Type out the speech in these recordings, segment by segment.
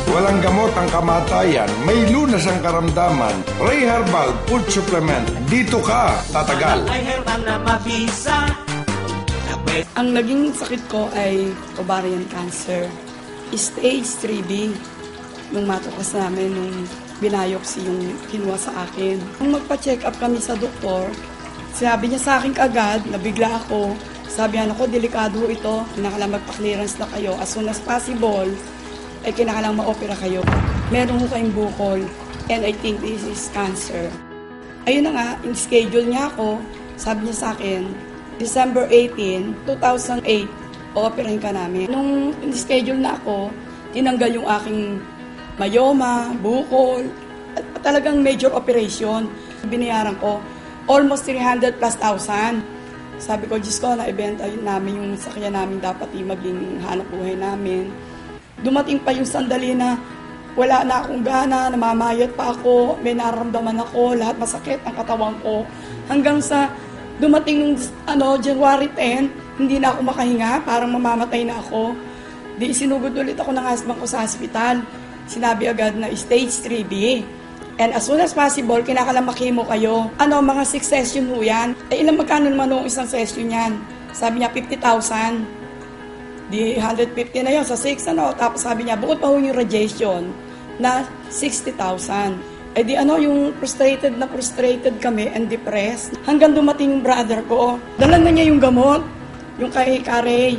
Walang gamot ang kamatayan, may lunas ang karamdaman. Ray Herbal Food Supplement, dito ka tatagal. Ay herbal na mabisa. Ang naging sakit ko ay ovarian cancer. Stage 3B. Nung matukas namin, nung biopsy yung kinuha sa akin. Nung magpa-check up kami sa doktor, sinabi niya sa akin kaagad, nabigla ako. Sabi niya, ako, delikado ito. Kinakalang magpa-clearance na kayo. As soon as possible, ay kinakalang ma-opera kayo. Meron ko kayong bukol, and I think this is cancer. Ayun na nga, in-schedule niya ako. Sabi niya sa akin, December 18, 2008, o-operahin ka namin. Nung in-schedule na ako, tinanggal yung aking myoma, bukol, at talagang major operation. Binayaran ko, almost 300 plus thousand. Sabi ko, Diyos ko, na-ibenta namin yung sakyan namin, dapat maging hanap buhay namin. Dumating pa yung sandali na wala na akong gana, namamayat pa ako, may nararamdaman ako, lahat masakit ang katawan ko. Hanggang sa dumating nung January 10, hindi na ako makahinga, parang mamamatay na ako. Di sinugod ulit ako ng husband ko sa hospital. Sinabi agad na stage 3B. And as soon as possible, kinakalamaki mo kayo. Mga 6 session ho yan. Ilang magkano naman yung isang session yan? Sabi niya, 50,000. Di 150 na yun sa 6, Tapos sabi niya, bukod pa ho yung radiation na 60,000. Di yung frustrated kami and depressed. Hanggang dumating yung brother ko. Dala na niya yung gamot, yung kay Carey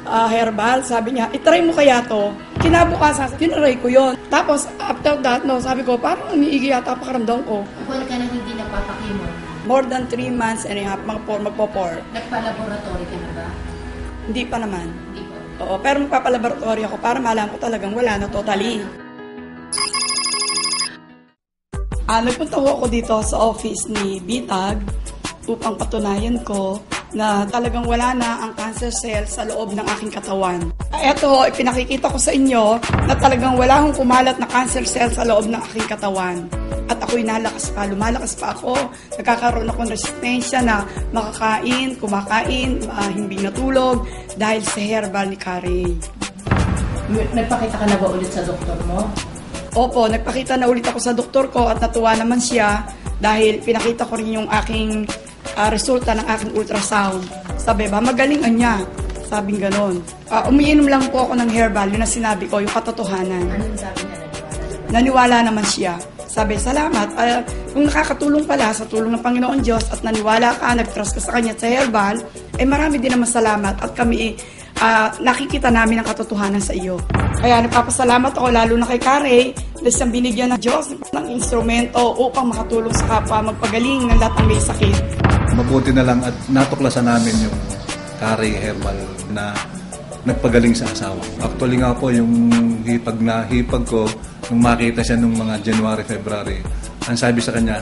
Herbal. Sabi niya, itry mo kaya to. Kinabukasan, tinry ko yon. Tapos after that, sabi ko, parang umiigi yata pakaramdam ko. Buwan ka nang hindi nagpapakimo? More than 3 months and a half, magpo-4. Nagpa-laboratory ka na ba? Hindi pa naman. Hindi pa. Oo, pero magpapalaboratory ako para malaman ko talagang wala na totally. Nagpunta ko dito sa office ni Bitag upang patunayan ko na talagang wala na ang cancer cells sa loob ng aking katawan. Ito, ipinakikita ko sa inyo na talagang wala akong kumalat na cancer cells sa loob ng aking katawan. At ako'y lumalakas pa ako. Nagkakaroon ako ng resistensya na makakain, kumakain, hindi natulog dahil sa herbal ni Carey. Nagpakita ka na ba ulit sa doktor mo? Opo, nagpakita na ulit ako sa doktor ko at natuwa naman siya dahil pinakita ko rin yung aking resulta ng aking ultrasound. Sabi ba, magaling niya. Sabing ganon. Umiinom lang po ako ng herbal, yun ang sinabi ko, yung katotohanan. Anong sabi niya? Naniwala naman siya. Sabi, salamat. Kung nakakatulong pala sa tulong ng Panginoon Diyos at naniwala ka, nag-trust ka sa Kanya sa herbal, marami din naman salamat at kami nakikita namin ang katotohanan sa iyo. Kaya nagpapasalamat ako lalo na kay Carey dahil siyang binigyan ng Diyos ng instrumento upang makatulong sa kapwa, magpagaling ng lahat ng may sakit. Mabuti na lang at natuklasan namin yung Carey Herbal na nagpagaling sa asawa. Actually nga po, yung hipag ko, nung makita siya nung mga January, February, ang sabi sa kanya,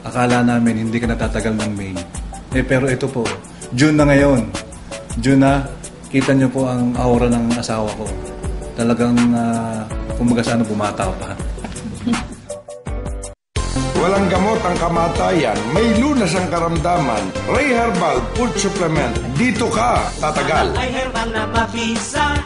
akala namin hindi ka natatagal ng May. Pero ito po, June na ngayon. June na, kita niyo po ang aura ng asawa ko. Talagang, kumbaga sana bumata pa. Walang gamot ang kamatayan, may lunas ang karamdaman. Ray Herbal Food Supplement, dito ka tatagal. Ay herbal na mabisa.